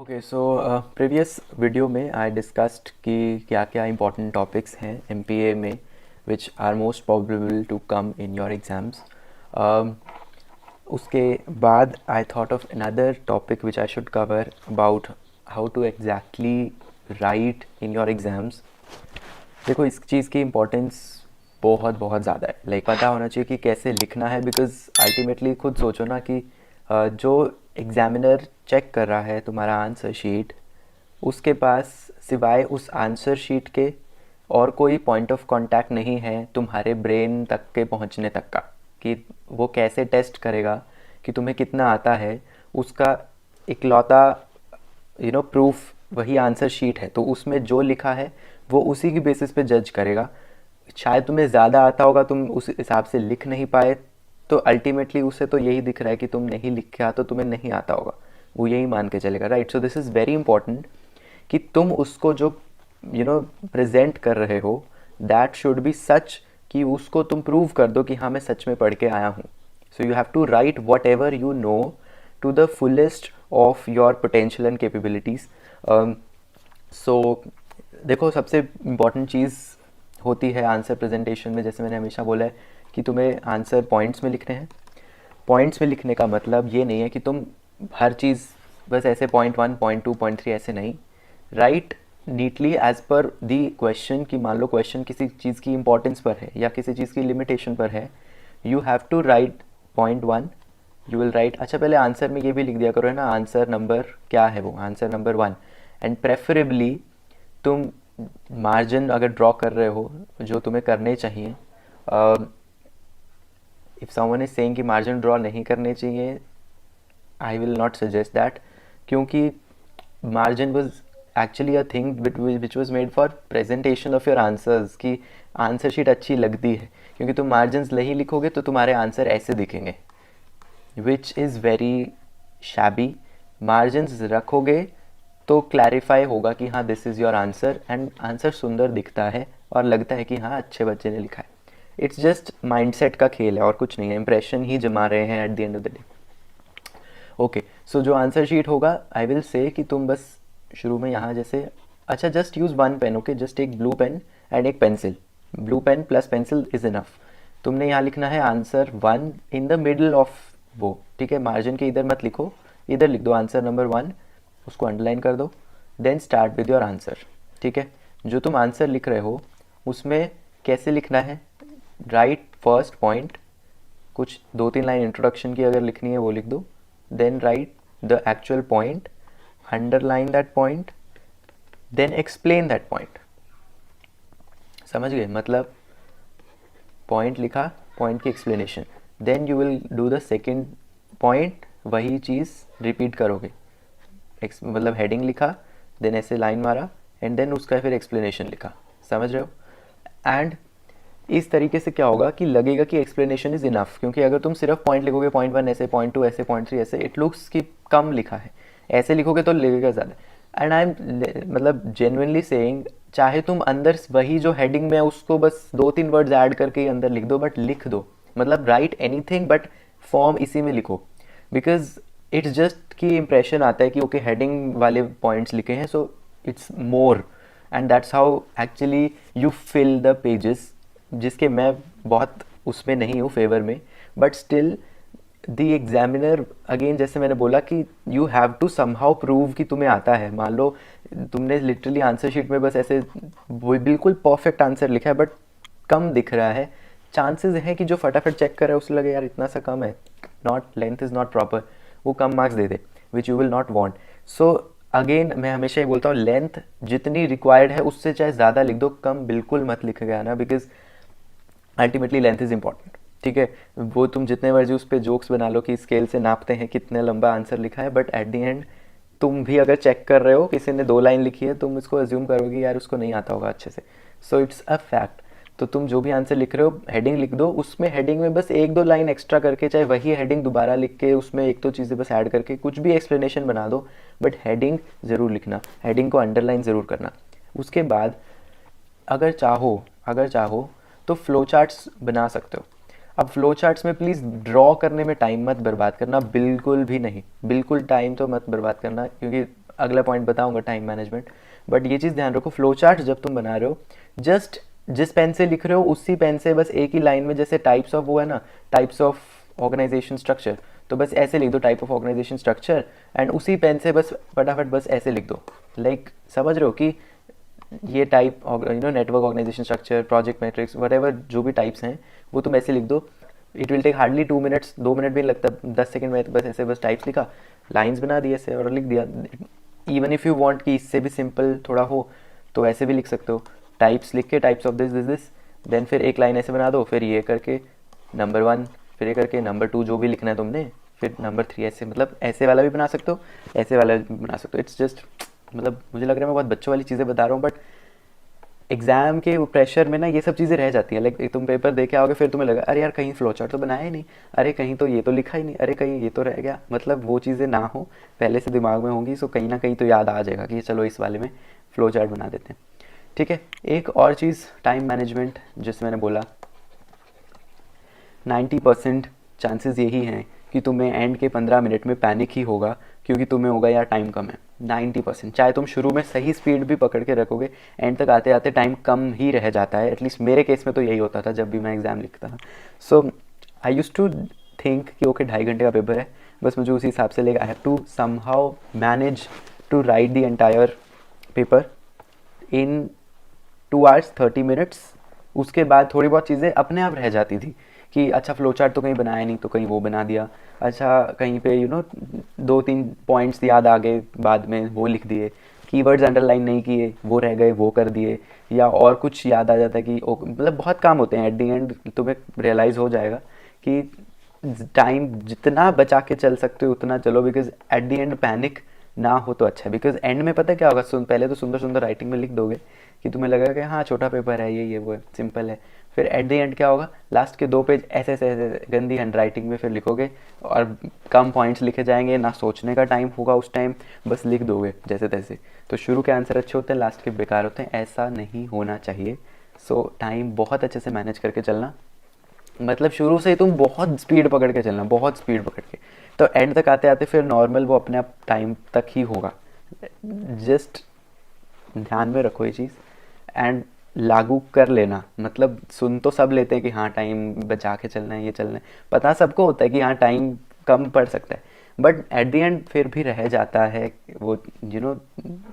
Okay so previous video में I discussed कि क्या क्या इंपॉर्टेंट टॉपिक्स हैं एमपीए में which are most probable to come in your exams. उसके बाद I thought of another topic which I should cover about how to exactly write in your exams. देखो, इस चीज़ की इम्पोर्टेंस बहुत बहुत ज़्यादा है। लाइक पता होना चाहिए कि कैसे लिखना है, बिकॉज अल्टीमेटली खुद सोचो ना कि जो एग्ज़ामिनर चेक कर रहा है तुम्हारा आंसर शीट, उसके पास सिवाय उस आंसर शीट के और कोई पॉइंट ऑफ कांटेक्ट नहीं है तुम्हारे ब्रेन तक के पहुंचने तक का, कि वो कैसे टेस्ट करेगा कि तुम्हें कितना आता है। उसका इकलौता प्रूफ वही आंसर शीट है, तो उसमें जो लिखा है वो उसी की बेसिस पे जज करेगा। शायद तुम्हें ज़्यादा आता होगा, तुम उस हिसाब से लिख नहीं पाए, तो अल्टीमेटली उसे तो यही दिख रहा है कि तुम नहीं लिखा, तो तुम्हें नहीं आता होगा, वो यही मान के चलेगा, right. So this is very important कि तुम उसको जो प्रेजेंट कर रहे हो, दैट शुड बी सच कि उसको तुम प्रूव कर दो कि हाँ मैं सच में पढ़ के आया हूँ। So you have to write whatever you know to the fullest of your potential and capabilities. So देखो, सबसे इम्पॉर्टेंट चीज़ होती है आंसर प्रेजेंटेशन में, जैसे मैंने हमेशा बोला है कि तुम्हें आंसर पॉइंट्स में लिखने हैं। पॉइंट्स में लिखने का मतलब ये नहीं है कि तुम हर चीज़ बस ऐसे .1, .2, .3 ऐसे नहीं। Right neatly as per the question, कि मान लो क्वेश्चन किसी चीज़ की इंपॉर्टेंस पर है या किसी चीज़ की लिमिटेशन पर है, you have to write .1, you will write. अच्छा, पहले आंसर में ये भी लिख दिया करो है ना, आंसर नंबर क्या है, वो आंसर नंबर 1। एंड प्रेफरेबली तुम मार्जिन अगर ड्रॉ कर रहे हो, जो तुम्हें करने चाहिए, इफ़ समवन इज सेइंग कि मार्जिन ड्रॉ नहीं करने चाहिए, I will not suggest that, क्योंकि margin was actually a thing which was made for presentation of your answers, कि आंसर शीट अच्छी लगती है, क्योंकि तुम मार्जिन नहीं लिखोगे तो तुम्हारे आंसर ऐसे दिखेंगे, which is very shabby. Margins रखोगे तो क्लैरिफाई होगा कि हाँ this is your answer, and answer सुंदर दिखता है और लगता है कि हाँ अच्छे बच्चे ने लिखा है। इट्स जस्ट माइंडसेट का खेल है और कुछ नहीं है, इंप्रेशन ही जमा रहे हैं at the end of the day. Okay, so जो आंसर शीट होगा, आई विल से कि तुम बस शुरू में यहाँ जैसे, अच्छा just use 1 pen, okay, just एक ब्लू पेन एंड एक pencil. Blue pen plus pencil is enough. तुमने यहाँ लिखना है answer 1 in the middle of वो, ठीक है, मार्जिन के इधर मत लिखो, इधर लिख दो आंसर नंबर 1, उसको अंडरलाइन कर दो, then start with your answer. ठीक है, जो तुम आंसर लिख रहे हो उसमें कैसे लिखना है, राइट फर्स्ट पॉइंट, कुछ 2-3 लाइन इंट्रोडक्शन की अगर लिखनी है वो लिख दो, then write the actual point, underline that point, then explain that point. समझ गए? मतलब पॉइंट लिखा, पॉइंट की explanation, then you will do the second point, वही चीज़ रिपीट करोगे। मतलब हेडिंग लिखा, देन ऐसे लाइन मारा, एंड देन उसका फिर एक्सप्लेनेशन लिखा। समझ रहे हो? एंड इस तरीके से क्या होगा कि लगेगा कि एक्सप्लेनेशन इज़ इनफ, क्योंकि अगर तुम सिर्फ पॉइंट लिखोगे, .1 ऐसे, .2 ऐसे, .3 ऐसे, इट लुक्स कि कम लिखा है। ऐसे लिखोगे तो लगेगा ज़्यादा। एंड आई एम मतलब जेन्युइनली सेइंग, चाहे तुम अंदर वही जो हेडिंग में है उसको बस 2-3 वर्ड्स ऐड करके ही अंदर लिख दो, बट लिख दो। मतलब राइट एनीथिंग बट फॉर्म इसी में लिखो, बिकॉज इट्स जस्ट कि इंप्रेशन आता है कि ओके हेडिंग वाले पॉइंट्स लिखे हैं, so it's more, and that's how actually you fill the pages, जिसके मैं बहुत उसमें नहीं हूँ फेवर में, but still the examiner, again जैसे मैंने बोला कि you have to somehow prove कि तुम्हें आता है। मान लो तुमने लिटरली आंसर शीट में बस ऐसे बिल्कुल परफेक्ट आंसर लिखा है, बट कम दिख रहा है, चांसेस हैं कि जो फटाफट चेक कर रहा है उसे लगे यार इतना सा कम है, not length is not proper, वो कम मार्क्स दे दे, which you will not want. So again मैं हमेशा ही बोलता हूँ, लेंथ जितनी रिक्वायर्ड है उससे चाहे ज़्यादा लिख दो, कम बिल्कुल मत लिखेगा ना, because ultimately length is important. ठीक है, वो तुम जितने मर्जी उस पर जोक्स बना लो कि स्केल से नापते हैं कितने लंबा आंसर लिखा है, बट एट द एंड तुम भी अगर चेक कर रहे हो, किसी ने 2 लाइन लिखी है, तुम इसको अज्यूम करोगे यार उसको नहीं आता होगा अच्छे से। So it's a fact. तो तुम जो भी आंसर लिख रहे हो, हेडिंग लिख दो, उसमें हेडिंग में बस 1-2 लाइन एक्स्ट्रा करके, चाहे वही हेडिंग दोबारा लिख के उसमें 1-2 चीज़ें बस ऐड करके कुछ भी एक्सप्लेनेशन बना दो, बट हेडिंग ज़रूर लिखना, हेडिंग को अंडरलाइन ज़रूर करना। उसके बाद अगर चाहो तो फ्लो चार्ट्स बना सकते हो। अब फ्लो चार्ट्स में प्लीज़ ड्रॉ करने में टाइम मत बर्बाद करना, बिल्कुल भी नहीं, बिल्कुल टाइम तो मत बर्बाद करना, क्योंकि अगला पॉइंट बताऊंगा टाइम मैनेजमेंट। बट ये चीज़ ध्यान रखो, फ्लो चार्ट जब तुम बना रहे हो, जस्ट जिस पेन से लिख रहे हो उसी पेन से बस एक ही लाइन में, जैसे टाइप्स ऑफ वो है ना, टाइप्स ऑफ ऑर्गेनाइजेशन स्ट्रक्चर, तो बस ऐसे लिख दो type of organisation structure, and उसी पेन से बस फटाफट बस ऐसे लिख दो। लाइक समझ रहे हो कि ये type network organisation structure, project matrix, what जो भी टाइप्स हैं वो तुम ऐसे लिख दो। It will take hardly 2 minutes, 2 minute भी नहीं लगता, 10 सेकेंड में बस ऐसे बस टाइप्स लिखा, लाइन्स बना दी ऐसे और लिख दिया। इवन इफ़ यू वांट कि इससे भी सिंपल थोड़ा हो तो ऐसे भी लिख सकते हो, टाइप्स लिख के types of this this this, then फिर एक लाइन ऐसे बना दो, फिर ये करके नंबर 1, फिर ये करके नंबर 2 जो भी लिखना है तुमने, फिर नंबर 3 ऐसे, मतलब ऐसे वाला भी बना सकते हो, ऐसे वाला भी बना सकते हो। इट्स जस्ट, मतलब मुझे लग रहा है मैं बहुत बच्चों वाली चीज़ें बता रहा हूँ, बट एग्जाम के प्रेशर में ना ये सब चीज़ें रह जाती हैं। लाइक तुम पेपर दे के आओगे, फिर तुम्हें लगा अरे यार कहीं फ्लो चार्ट तो बनाया ही नहीं, अरे कहीं तो ये तो लिखा ही नहीं, अरे कहीं ये तो रह गया, मतलब वो चीज़ें ना हो, पहले से दिमाग में होंगी, सो कहीं ना कहीं तो याद आ जाएगा कि चलो इस वाले में फ्लो चार्ट बना देते हैं। ठीक है, एक और चीज़ टाइम मैनेजमेंट, जैसे मैंने बोला 90% चांसेस यही हैं कि तुम्हें एंड के 15 मिनट में पैनिक ही होगा, क्योंकि तुम्हें होगा यार टाइम कम है। 90%, चाहे तुम शुरू में सही स्पीड भी पकड़ के रखोगे, एंड तक आते आते टाइम कम ही रह जाता है। एटलीस्ट मेरे केस में तो यही होता था जब भी मैं एग्ज़ाम लिखता था। सो आई यूज़ टू थिंक कि ओके 2.5 घंटे का पेपर है, बस मुझे उसी हिसाब से लेगा, I have to somehow manage to write the entire paper in 2 hours 30 minutes. उसके बाद थोड़ी बहुत चीज़ें अपने आप रह जाती थी कि अच्छा फ्लो चार्ट तो कहीं बनाया नहीं, तो कहीं वो बना दिया, अच्छा कहीं पे 2-3 पॉइंट्स याद आ गए बाद में, वो लिख दिए, कीवर्ड्स अंडरलाइन नहीं किए वो रह गए, वो कर दिए, या और कुछ याद आ जाता है कि मतलब बहुत काम होते हैं। एट दी एंड तुम्हें रियलाइज़ हो जाएगा कि टाइम जितना बचा के चल सकते हो उतना चलो, because at the and panic ना हो तो अच्छा है। बिकॉज एंड में पता है क्या होगा, पहले तो सुंदर सुंदर राइटिंग में लिख दोगे कि तुम्हें लगेगा कि हाँ छोटा पेपर है, ये वो है, सिंपल है। फिर एट द एंड क्या होगा, लास्ट के 2 पेज ऐसे ऐसे ऐसे गंदी हैंड राइटिंग में फिर लिखोगे, और कम पॉइंट्स लिखे जाएंगे, ना सोचने का टाइम होगा उस टाइम, बस लिख दोगे जैसे तैसे। तो शुरू के आंसर अच्छे होते हैं, लास्ट के बेकार होते हैं, ऐसा नहीं होना चाहिए। सो टाइम बहुत अच्छे से मैनेज करके चलना, मतलब शुरू से ही तुम बहुत स्पीड पकड़ के चलना, बहुत स्पीड पकड़ के, तो एंड तक आते आते फिर नॉर्मल वो अपने आप टाइम तक ही होगा। जस्ट ध्यान में रखो ये चीज़, एंड लागू कर लेना। मतलब सुन तो सब लेते हैं कि हाँ टाइम बचा के चलना है, ये चलना है, पता सबको होता है कि हाँ टाइम कम पड़ सकता है, बट एट द एंड फिर भी रह जाता है वो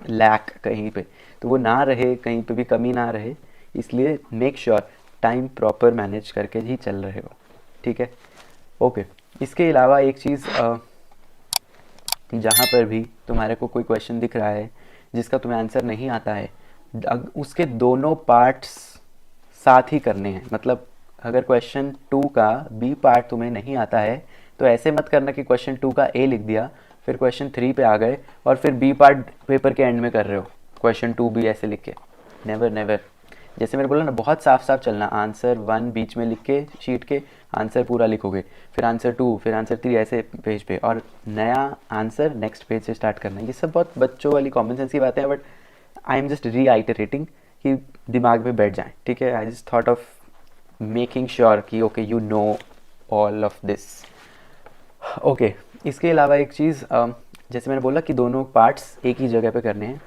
लैक कहीं पे, तो वो ना रहे, कहीं पे भी कमी ना रहे। इसलिए make sure time proper manage करके ही चल रहे हो। ठीक है, ओके। इसके अलावा एक चीज़, जहाँ पर भी तुम्हारे को कोई क्वेश्चन दिख रहा है जिसका तुम्हें आंसर नहीं आता है, उसके दोनों पार्ट्स साथ ही करने हैं। मतलब अगर क्वेश्चन 2 का बी पार्ट तुम्हें नहीं आता है, तो ऐसे मत करना कि क्वेश्चन 2 का ए लिख दिया, फिर क्वेश्चन 3 पे आ गए और फिर बी पार्ट पेपर के एंड में कर रहे हो, क्वेश्चन 2 भी ऐसे लिख के। Never never. जैसे मैंने बोला ना, बहुत साफ साफ चलना, आंसर 1 बीच में लिख के शीट के आंसर पूरा लिखोगे, फिर आंसर 2, फिर आंसर 3 ऐसे पेज पे, और नया आंसर नेक्स्ट पेज से स्टार्ट करना। ये सब बहुत बच्चों वाली कॉमन सेंस की बातें हैं, but I am just reiterating कि दिमाग में बैठ जाए। ठीक है, I just thought of making sure कि okay you know all of this. Okay, इसके अलावा एक चीज़, जैसे मैंने बोला कि दोनों पार्ट्स एक ही जगह पे करने हैं।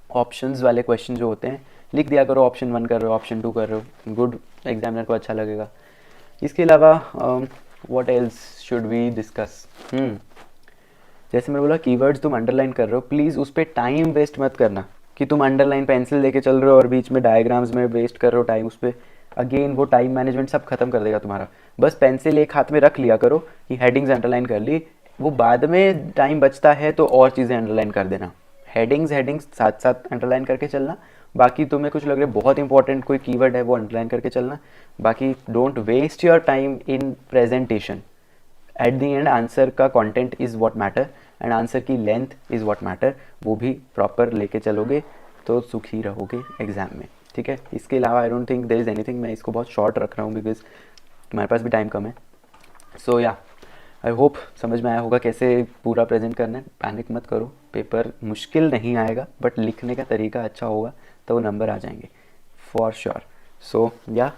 ऑप्शंस वाले क्वेश्चन जो होते हैं लिख दिया करो, ऑप्शन 1 कर रहे हो, ऑप्शन 2 कर रहे हो, गुड, एग्जामिनर को अच्छा लगेगा। इसके अलावा what else should we discuss. जैसे मैंने बोला कीवर्ड्स तुम अंडरलाइन कर रहे हो, प्लीज़ उस पर टाइम वेस्ट मत करना कि तुम अंडरलाइन पेंसिल लेके चल रहे हो और बीच में डायग्राम्स में वेस्ट कर रहे हो टाइम उस पर। अगेन वो टाइम मैनेजमेंट सब खत्म कर देगा तुम्हारा। बस पेंसिल एक हाथ में रख लिया करो कि हेडिंग्स अंडरलाइन कर ली, वो बाद में टाइम बचता है तो और चीज़ें अंडरलाइन कर देना। हेडिंग्स साथ साथ अंडरलाइन करके चलना, बाकी तुम्हें कुछ लग रहा है बहुत इंपॉर्टेंट कोई कीवर्ड है वो अंडरलाइन करके चलना। बाकी don't waste your time in presentation. At the end answer का content is what matter, and answer की लेंथ इज़ व्हाट मैटर। वो भी प्रॉपर लेके चलोगे तो सुखी रहोगे एग्ज़ाम में। ठीक है, इसके अलावा I don't think there is anything. मैं इसको बहुत शॉर्ट रख रहा हूँ बिकॉज तुम्हारे पास भी टाइम कम है। सो या आई होप समझ में आया होगा कैसे पूरा प्रेजेंट करना है। पैनिक मत करो, पेपर मुश्किल नहीं आएगा, बट लिखने का तरीका अच्छा होगा तो वो नंबर आ जाएंगे फॉर श्योर। सो या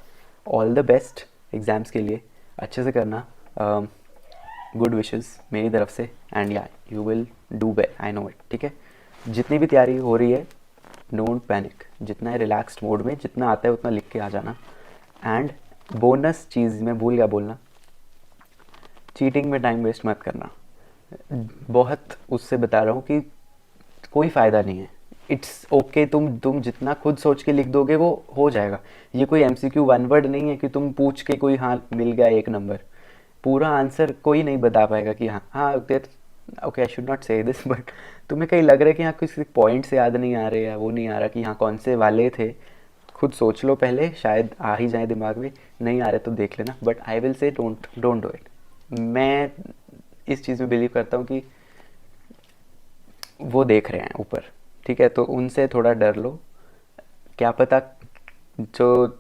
ऑल द बेस्ट एग्ज़ाम्स के लिए, अच्छे से करना। गुड विशेस मेरी तरफ से, एंड या you will do well, I know it, ठीक है। जितनी भी तैयारी हो रही है, डोंट पैनिक, जितना है रिलैक्स्ड मोड में, जितना आता है उतना लिख के आ जाना। एंड बोनस चीज़ मैं भूल गया बोलना, चीटिंग में टाइम वेस्ट मत करना। बहुत उससे बता रहा हूँ कि कोई फ़ायदा नहीं है। इट्स ओके, तुम जितना खुद सोच के लिख दोगे वो हो जाएगा। ये कोई एमसीक्यू वन वर्ड नहीं है कि तुम पूछ के कोई हाँ मिल गया एक नंबर, पूरा आंसर कोई नहीं बता पाएगा कि हाँ हाँ देर। ओके, आई शुड नॉट से दिस, बट तुम्हें कहीं लग रहा है कि हाँ किसी पॉइंट्स याद नहीं आ रहे, या वो नहीं आ रहा कि हाँ कौन से वाले थे, खुद सोच लो पहले, शायद आ ही जाए दिमाग में। नहीं आ रहे तो देख लेना, but I will say don't don't do it. मैं इस चीज़ में बिलीव करता हूँ कि वो देख रहे हैं ऊपर, ठीक है, तो उनसे थोड़ा डर लो। क्या पता जो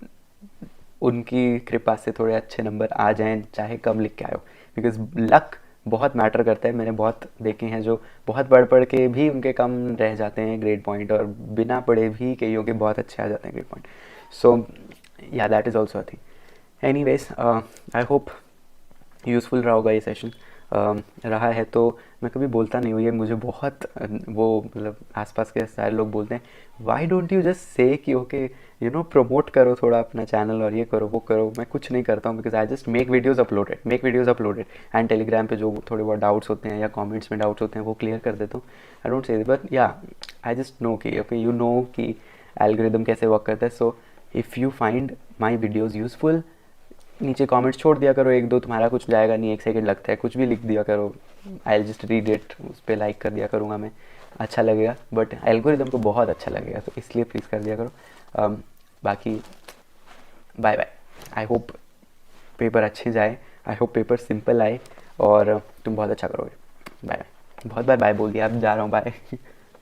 उनकी कृपा से थोड़े अच्छे नंबर आ जाएं, चाहे कम लिख के आयो, बिकॉज लक बहुत मैटर करता है। मैंने बहुत देखे हैं जो बहुत पढ़ पढ़ के भी उनके कम रह जाते हैं ग्रेड पॉइंट, और बिना पढ़े भी कईयों के बहुत अच्छे आ जाते हैं ग्रेड पॉइंट। सो या that is also a thing. Anyways, I hope useful रहा होगा ये सेशन। रहा है तो मैं कभी बोलता नहीं हूँ ये, मुझे बहुत वो मतलब आसपास के सारे लोग बोलते हैं why don't you just say कि ओके यू नो प्रमोट करो थोड़ा अपना चैनल, और ये करो वो करो। मैं कुछ नहीं करता हूँ, because I just make videos uploaded and Telegram पे जो थोड़े बहुत डाउट्स होते हैं या कमेंट्स में डाउट्स होते हैं वो क्लियर कर देता हूँ। आई डोंट से, बट या आई जस्ट नो कि ओके यू नो कि एल्गोरिदम कैसे वर्क करता है। So if you find my videos useful, नीचे कमेंट्स छोड़ दिया करो, एक दो, तुम्हारा कुछ जाएगा नहीं, 1 सेकंड लगता है, कुछ भी लिख दिया करो, आई जस्ट रीड इट, उस पर लाइक कर दिया करूँगा मैं, अच्छा लगेगा। बट एल्गोरिदम को बहुत अच्छा लगेगा, तो इसलिए प्लीज़ कर दिया करो। बाकी bye bye. I hope paper अच्छे जाए, आई होप पेपर सिंपल आए और तुम बहुत अच्छा करोगे। बाय बाय, बहुत बार बाय बोल दिया, अब जा रहा हूँ, बाय।